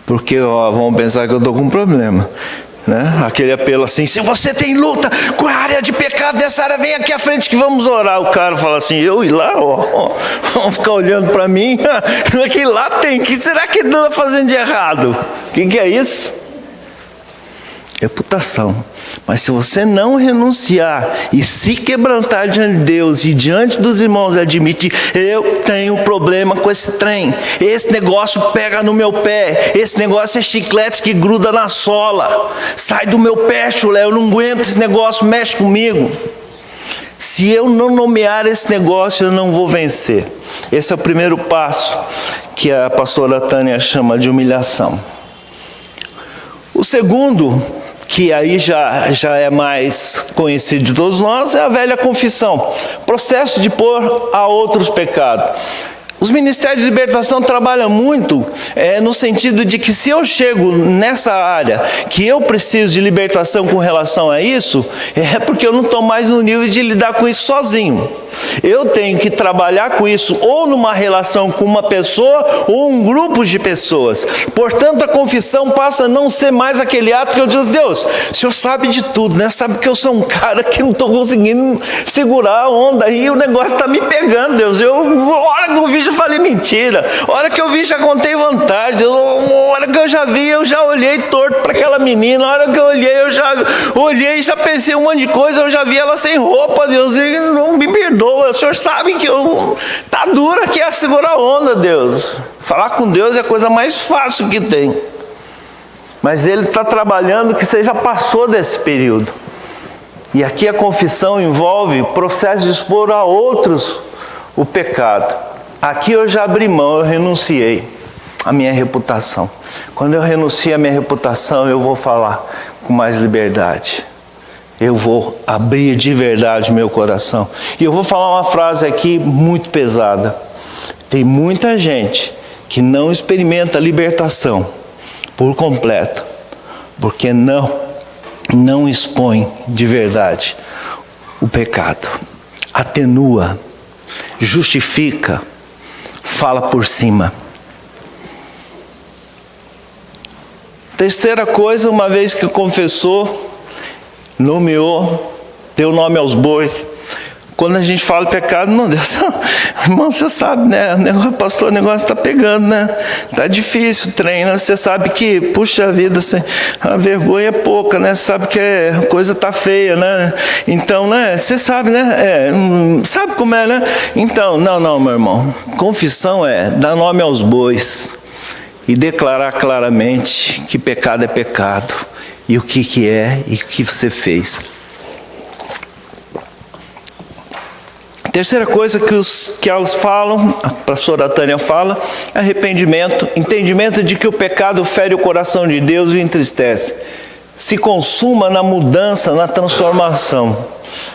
Porque vão pensar que eu estou com um problema. Né? Aquele apelo assim, se você tem luta com a área de pecado dessa área, vem aqui à frente que vamos orar. O cara fala assim, eu ir lá, vão ficar olhando para mim, que lá tem, que será que ele está fazendo de errado? O que é isso? Reputação. Mas se você não renunciar e se quebrantar diante de Deus e diante dos irmãos admitir, eu tenho problema com esse trem, esse negócio pega no meu pé, esse negócio é chiclete que gruda na sola, sai do meu pé, chulé, eu não aguento esse negócio, mexe comigo. Se eu não nomear esse negócio, eu não vou vencer. Esse é o primeiro passo que a pastora Tânia chama de humilhação. O segundo, que aí já é mais conhecido de todos nós, é a velha confissão. Processo de pôr a outros pecados. Os ministérios de libertação trabalham muito no sentido de que se eu chego nessa área que eu preciso de libertação com relação a isso, é porque eu não estou mais no nível de lidar com isso sozinho. Eu tenho que trabalhar com isso ou numa relação com uma pessoa ou um grupo de pessoas. Portanto, a confissão passa a não ser mais aquele ato que eu digo, Deus, o Senhor sabe de tudo, né? Sabe que eu sou um cara que não estou conseguindo segurar a onda e o negócio está me pegando, Deus. A hora que eu vi já falei mentira, a hora que eu vi já contei vantagem, a hora que eu já vi eu já olhei torto para aquela menina, a hora que eu olhei eu já olhei e já pensei um monte de coisa, eu já vi ela sem roupa, Deus, e não me perdoa. O Senhor sabe que tá dura que é segurar a onda, Deus. Falar com Deus é a coisa mais fácil que tem. Mas Ele está trabalhando que você já passou desse período. E aqui a confissão envolve processo de expor a outros o pecado. Aqui eu já abri mão, eu renunciei à minha reputação. Quando eu renuncio à minha reputação, eu vou falar com mais liberdade. eu vou abrir de verdade meu coração. E eu vou falar uma frase aqui muito pesada. Tem muita gente que não experimenta a libertação por completo, porque não expõe de verdade o pecado. Atenua, justifica, fala por cima. Terceira coisa, uma vez que confessou, nomeou, deu nome aos bois. Quando a gente fala de pecado, não, Deus, irmão, você sabe, né? Pastor, o negócio está pegando, né? Está difícil o trem, né? Você sabe que, puxa vida, assim, a vergonha é pouca, né? Você sabe que a coisa está feia, né? Então, né? Você sabe, né? Sabe como é, né? Então, não, meu irmão. Confissão é dar nome aos bois e declarar claramente que pecado é pecado e o que é e o que você fez. Terceira coisa que elas falam, a pastora Tânia fala, é arrependimento, entendimento de que o pecado fere o coração de Deus e o entristece. Se consuma na mudança, na transformação.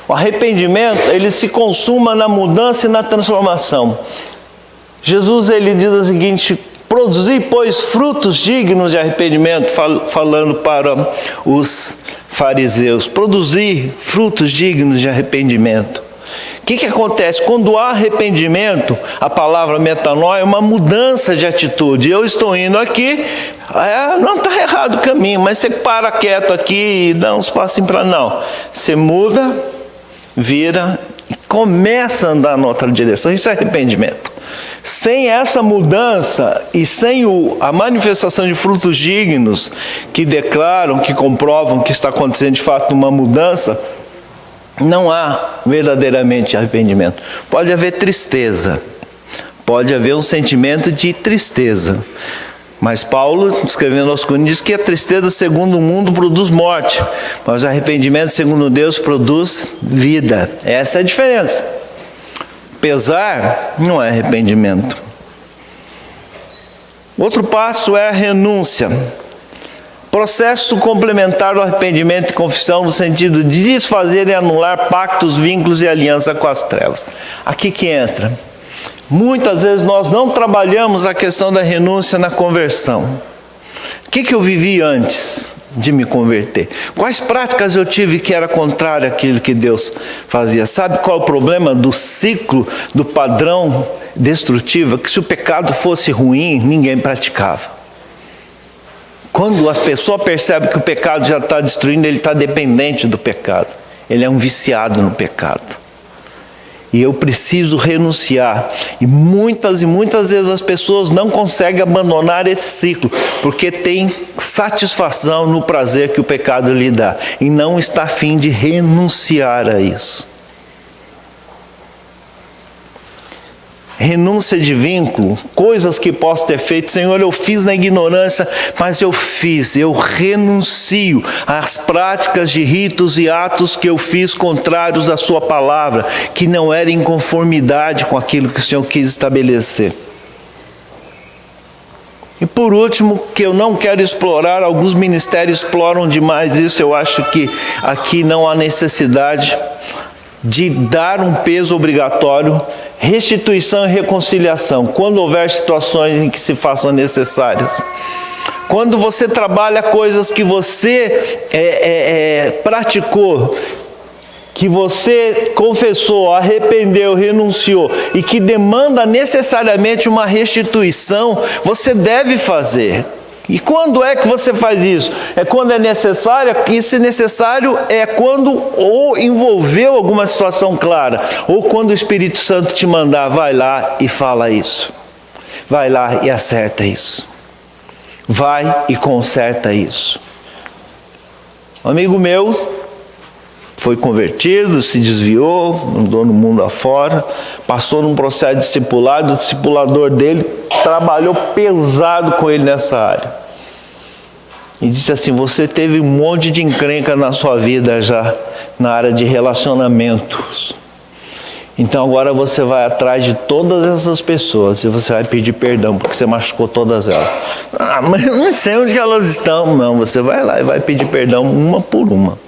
O arrependimento, ele se consuma na mudança e na transformação. Jesus, ele diz o seguinte: produzi, pois, frutos dignos de arrependimento, falando para os fariseus. Produzir frutos dignos de arrependimento. O que acontece? Quando há arrependimento, a palavra metanoia é uma mudança de atitude. Eu estou indo aqui, não está errado o caminho, mas você para quieto aqui e dá uns passinhos para não. Você muda, vira e começa a andar na outra direção. Isso é arrependimento. Sem essa mudança e sem a manifestação de frutos dignos que declaram, que comprovam que está acontecendo de fato uma mudança, não há verdadeiramente arrependimento. Pode haver tristeza, pode haver um sentimento de tristeza. Mas Paulo, escrevendo aos Coríntios, diz que a tristeza segundo o mundo produz morte, mas o arrependimento segundo Deus produz vida. Essa é a diferença. Pesar não é arrependimento. Outro passo é a renúncia. Processo complementar do arrependimento e confissão no sentido de desfazer e anular pactos, vínculos e aliança com as trevas. Aqui que entra. Muitas vezes nós não trabalhamos a questão da renúncia na conversão. O que eu vivi antes de me converter? Quais práticas eu tive que era contrária àquilo que Deus fazia? Sabe qual é o problema do ciclo, do padrão destrutivo? Que se o pecado fosse ruim, ninguém praticava. Quando a pessoa percebe que o pecado já está destruindo, ele está dependente do pecado. Ele é um viciado no pecado. E eu preciso renunciar. E muitas vezes as pessoas não conseguem abandonar esse ciclo, porque tem satisfação no prazer que o pecado lhe dá. E não está a fim de renunciar a isso. Renúncia de vínculo, coisas que posso ter feito, Senhor, eu fiz na ignorância, mas eu renuncio às práticas de ritos e atos que eu fiz contrários à sua palavra, que não era em conformidade com aquilo que o Senhor quis estabelecer. E por último, que eu não quero explorar, alguns ministérios exploram demais isso, eu acho que aqui não há necessidade de dar um peso obrigatório, restituição e reconciliação, quando houver situações em que se façam necessárias. Quando você trabalha coisas que você praticou, que você confessou, arrependeu, renunciou, e que demanda necessariamente uma restituição, você deve fazer. E quando é que você faz isso? É quando é necessário, e se necessário é quando ou envolveu alguma situação clara, ou quando o Espírito Santo te mandar, vai lá e fala isso. Vai lá e acerta isso. Vai e conserta isso. Um amigo meu foi convertido, se desviou, andou no mundo afora, passou num processo de discipulado, o discipulador dele trabalhou pesado com ele nessa área. E disse assim: você teve um monte de encrenca na sua vida já, na área de relacionamentos. Então agora você vai atrás de todas essas pessoas e você vai pedir perdão, porque você machucou todas elas. Mas eu não sei onde elas estão. Não, você vai lá e vai pedir perdão uma por uma.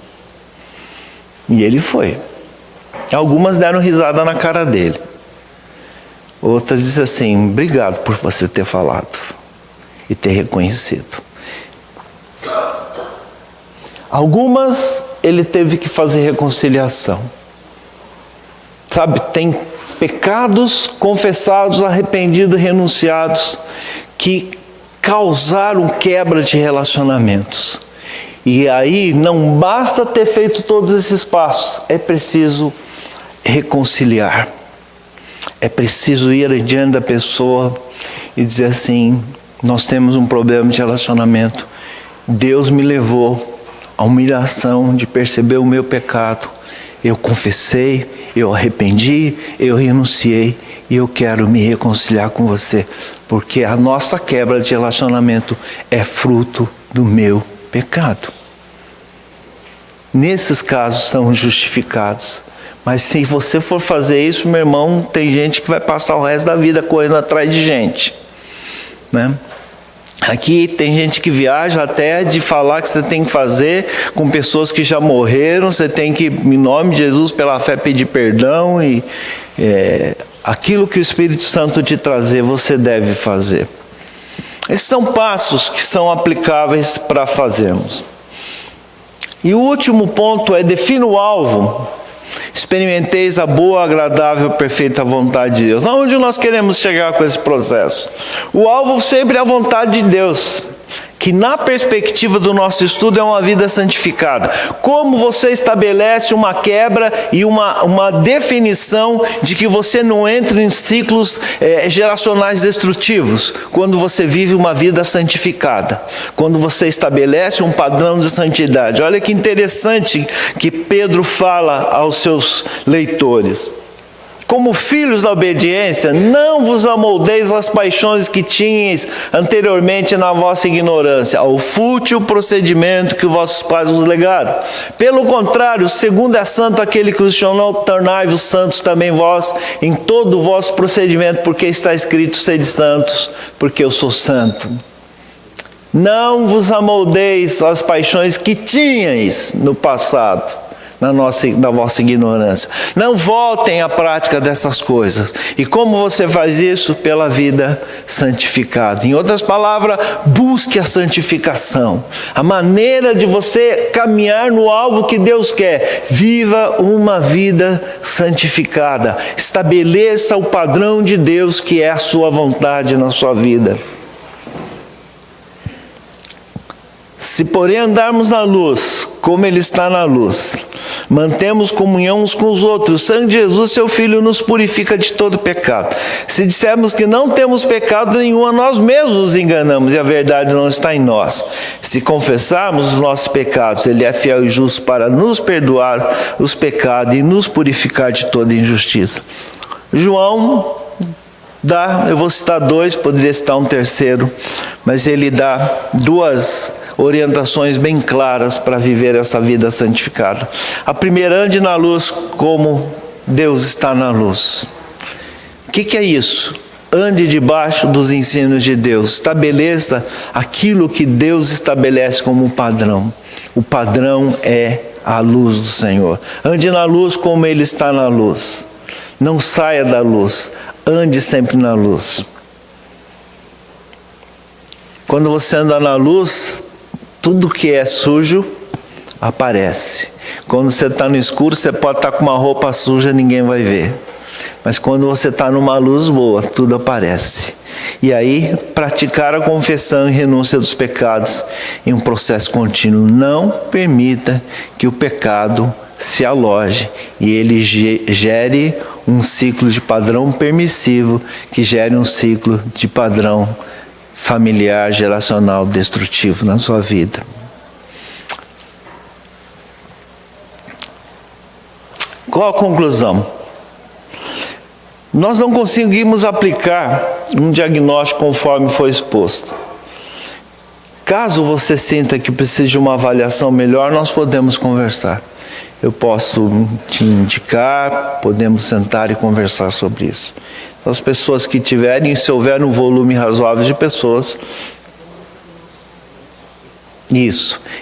E ele foi. Algumas deram risada na cara dele. Outras dizem assim: obrigado por você ter falado e ter reconhecido. Algumas ele teve que fazer reconciliação. Sabe, tem pecados confessados, arrependidos, renunciados, que causaram quebra de relacionamentos. E aí não basta ter feito todos esses passos, é preciso reconciliar. É preciso ir diante da pessoa e dizer assim: nós temos um problema de relacionamento. Deus me levou à humilhação de perceber o meu pecado. Eu confessei, eu arrependi, eu renunciei e eu quero me reconciliar com você, porque a nossa quebra de relacionamento é fruto do meu pecado. Nesses casos são justificados. Mas se você for fazer isso, meu irmão, tem gente que vai passar o resto da vida correndo atrás de gente, né? Aqui tem gente que viaja até de falar que você tem que fazer com pessoas que já morreram, você tem que, em nome de Jesus, pela fé, pedir perdão e aquilo que o Espírito Santo te trazer, você deve fazer. Esses são passos que são aplicáveis para fazermos. E o último ponto é: defina o alvo. Experimenteis a boa, agradável, perfeita vontade de Deus. Aonde nós queremos chegar com esse processo? O alvo sempre é a vontade de Deus, que na perspectiva do nosso estudo é uma vida santificada. Como você estabelece uma quebra e uma definição de que você não entra em ciclos geracionais destrutivos, quando você vive uma vida santificada, quando você estabelece um padrão de santidade. Olha que interessante que Pedro fala aos seus leitores: como filhos da obediência, não vos amoldeis às paixões que tinhais anteriormente na vossa ignorância, ao fútil procedimento que vossos pais vos legaram. Pelo contrário, segundo é santo aquele que os chamou, tornai-vos santos também vós em todo o vosso procedimento, porque está escrito: sede santos, porque eu sou santo. Não vos amoldeis às paixões que tinhais no passado, na vossa ignorância. Não voltem à prática dessas coisas. E como você faz isso? Pela vida santificada. Em outras palavras, busque a santificação. A maneira de você caminhar no alvo que Deus quer. Viva uma vida santificada. Estabeleça o padrão de Deus, que é a sua vontade na sua vida. Se porém andarmos na luz, como Ele está na luz, mantemos comunhão uns com os outros, o sangue de Jesus, seu Filho, nos purifica de todo pecado. Se dissermos que não temos pecado nenhum, a nós mesmos nos enganamos e a verdade não está em nós. Se confessarmos os nossos pecados, Ele é fiel e justo para nos perdoar os pecados e nos purificar de toda injustiça. João eu vou citar dois, poderia citar um terceiro, mas ele dá duas orientações bem claras para viver essa vida santificada. A primeira: ande na luz como Deus está na luz. O que é isso? Ande debaixo dos ensinos de Deus. Estabeleça aquilo que Deus estabelece como padrão. O padrão é a luz do Senhor. Ande na luz como Ele está na luz. Não saia da luz. Ande sempre na luz. Quando você anda na luz, tudo que é sujo aparece. Quando você está no escuro, você pode estar com uma roupa suja, ninguém vai ver. Mas quando você está numa luz boa, tudo aparece. E aí, praticar a confissão e renúncia dos pecados em um processo contínuo. Não permita que o pecado se aloje e ele gere um ciclo de padrão permissivo, que gere um ciclo de padrão familiar, geracional, destrutivo na sua vida. Qual a conclusão? Nós não conseguimos aplicar um diagnóstico conforme foi exposto. Caso você sinta que precisa de uma avaliação melhor, nós podemos conversar. Eu posso te indicar, podemos sentar e conversar sobre isso. As pessoas que tiverem, se houver um volume razoável de pessoas,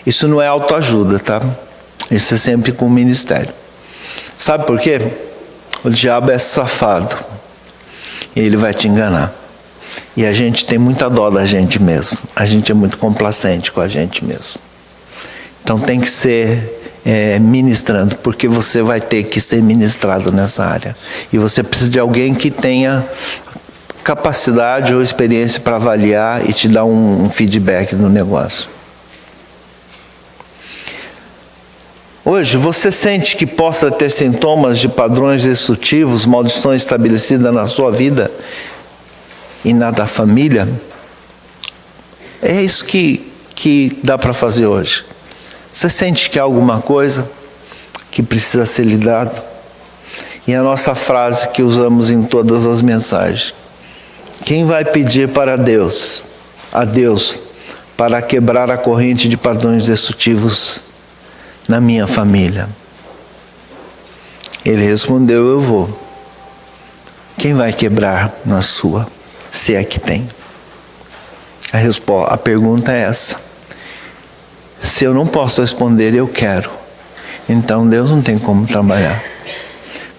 isso não é autoajuda, tá? Isso é sempre com o ministério. Sabe por quê? O diabo é safado. E ele vai te enganar. E a gente tem muita dó da gente mesmo. A gente é muito complacente com a gente mesmo. Então tem que ser ministrando, porque você vai ter que ser ministrado nessa área. E você precisa de alguém que tenha capacidade ou experiência para avaliar e te dar um feedback do negócio. Hoje, você sente que possa ter sintomas de padrões destrutivos, maldições estabelecidas na sua vida e na da família? É isso que dá para fazer hoje. Você sente que há alguma coisa que precisa ser lidado? E a nossa frase que usamos em todas as mensagens: quem vai pedir para Deus, a Deus, para quebrar a corrente de padrões destrutivos na minha família? Ele respondeu: eu vou. Quem vai quebrar na sua, se é que tem? A pergunta é essa. Se eu não posso responder, eu quero. Então Deus não tem como trabalhar.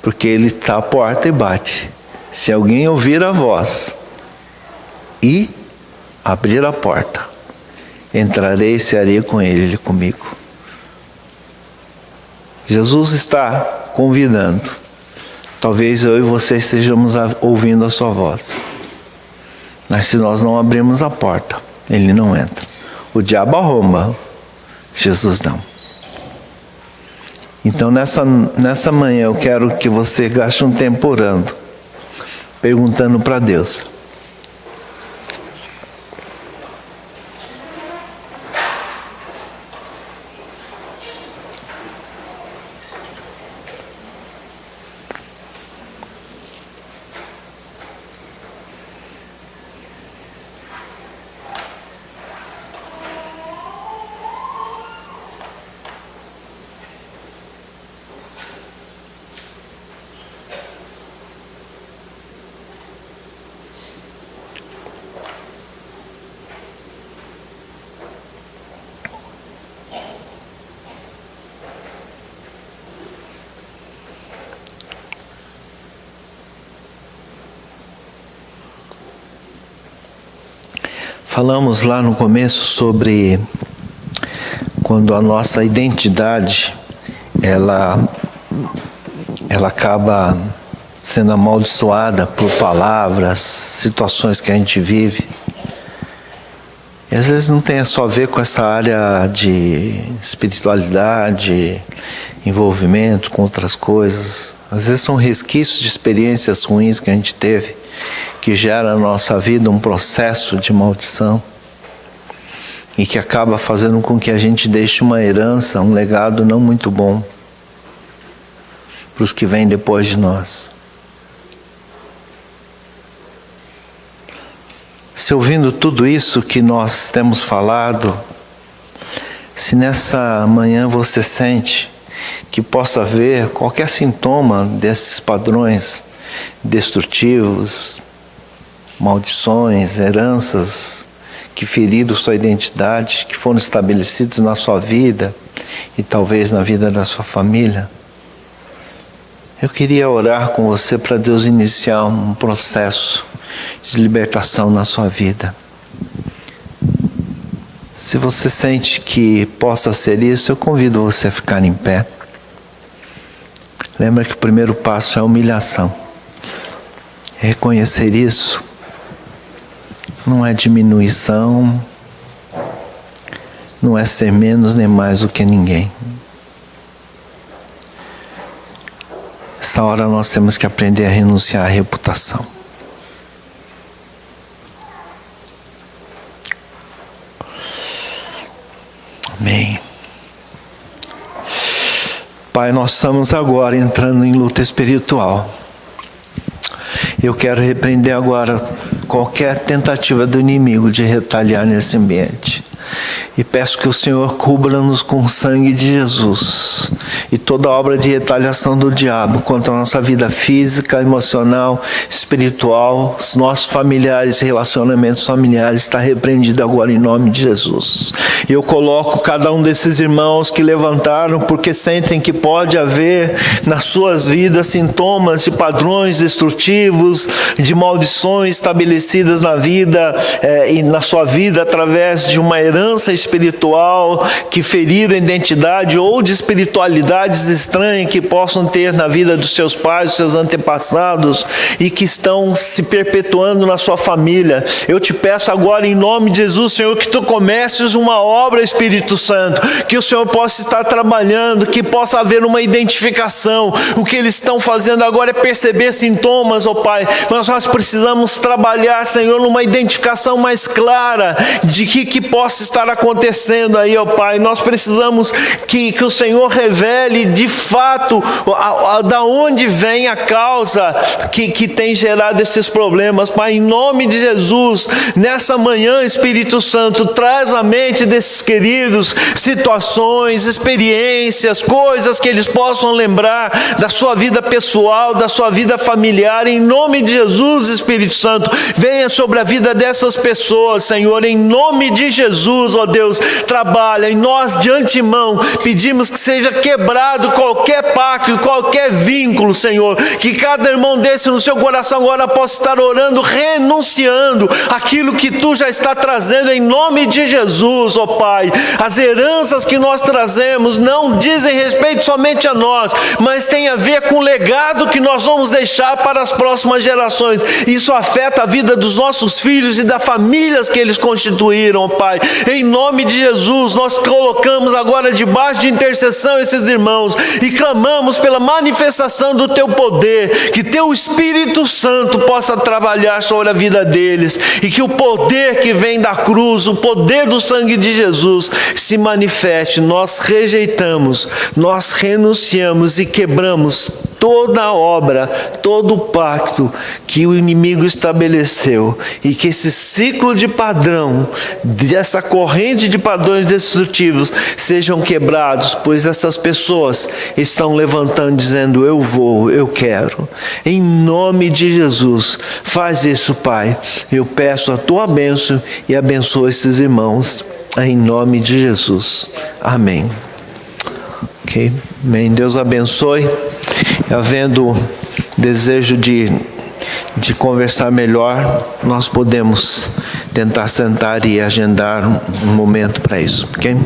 Porque Ele está à porta e bate. Se alguém ouvir a voz e abrir a porta, entrarei e cearei com ele comigo. Jesus está convidando. Talvez eu e você estejamos ouvindo a sua voz. Mas se nós não abrirmos a porta, ele não entra. O diabo arromba, Jesus não. Então nessa manhã eu quero que você gaste um tempo orando, perguntando para Deus: falamos lá no começo sobre quando a nossa identidade ela acaba sendo amaldiçoada por palavras, situações que a gente vive. E às vezes não tem só a ver com essa área de espiritualidade, envolvimento com outras coisas. Às vezes são resquícios de experiências ruins que a gente teve, que gera na nossa vida um processo de maldição e que acaba fazendo com que a gente deixe uma herança, um legado não muito bom para os que vêm depois de nós. Se ouvindo tudo isso que nós temos falado, se nessa manhã você sente que possa haver qualquer sintoma desses padrões destrutivos, maldições, heranças que feriram sua identidade, que foram estabelecidos na sua vida e talvez na vida da sua família, eu queria orar com você para Deus iniciar um processo de libertação na sua vida. Se você sente que possa ser isso, eu convido você a ficar em pé. Lembra que o primeiro passo é a humilhação. Reconhecer isso não é diminuição, não é ser menos nem mais do que ninguém. Essa hora nós temos que aprender a renunciar à reputação. Amém. Pai, nós estamos agora entrando em luta espiritual. Eu quero repreender agora qualquer tentativa do inimigo de retaliar nesse ambiente. E peço que o Senhor cubra-nos com o sangue de Jesus. E toda obra de retaliação do diabo contra a nossa vida física, emocional, espiritual, os nossos familiares, relacionamentos familiares, está repreendido agora em nome de Jesus. E eu coloco cada um desses irmãos que levantaram porque sentem que pode haver nas suas vidas sintomas de padrões destrutivos, de maldições estabelecidas na vida e na sua vida através de uma herança espiritual que feriram a identidade ou de espiritualidades estranhas que possam ter na vida dos seus pais, dos seus antepassados e que estão se perpetuando na sua família. Eu te peço agora em nome de Jesus, Senhor, que tu comeces uma obra, Espírito Santo, que o Senhor possa estar trabalhando, que possa haver uma identificação. O que eles estão fazendo agora é perceber sintomas, ó Pai, mas nós precisamos trabalhar, Senhor, numa identificação mais clara de que possa estar acontecendo aí, ó Pai. Nós precisamos que o Senhor revele de fato da onde vem a causa que tem gerado esses problemas, Pai, em nome de Jesus. Nessa manhã, Espírito Santo, traz à mente desses queridos situações, experiências, coisas que eles possam lembrar da sua vida pessoal, da sua vida familiar, em nome de Jesus. Espírito Santo, venha sobre a vida dessas pessoas, Senhor, em nome de Jesus, ó Deus, trabalha em nós de antemão, pedimos que seja quebrado qualquer pacto, qualquer vínculo, Senhor, que cada irmão desse no seu coração agora possa estar orando, renunciando aquilo que tu já está trazendo em nome de Jesus, ó Pai. As heranças que nós trazemos não dizem respeito somente a nós, mas tem a ver com o legado que nós vamos deixar para as próximas gerações. Isso afeta a vida dos nossos filhos e das famílias que eles constituíram, ó Pai. Em nome de Jesus, nós colocamos agora debaixo de intercessão esses irmãos e clamamos pela manifestação do teu poder, que teu Espírito Santo possa trabalhar sobre a vida deles e que o poder que vem da cruz, o poder do sangue de Jesus se manifeste. Nós rejeitamos, nós renunciamos e quebramos toda a obra, todo o pacto que o inimigo estabeleceu, e que esse ciclo de padrão, dessa corrente de padrões destrutivos sejam quebrados, pois essas pessoas estão levantando dizendo: eu vou, eu quero. Em nome de Jesus, faz isso, Pai. Eu peço a tua bênção e abençoa esses irmãos, em nome de Jesus. Amém. Ok? Amém. Deus abençoe. Havendo desejo de conversar melhor, nós podemos tentar sentar e agendar um momento para isso, ok?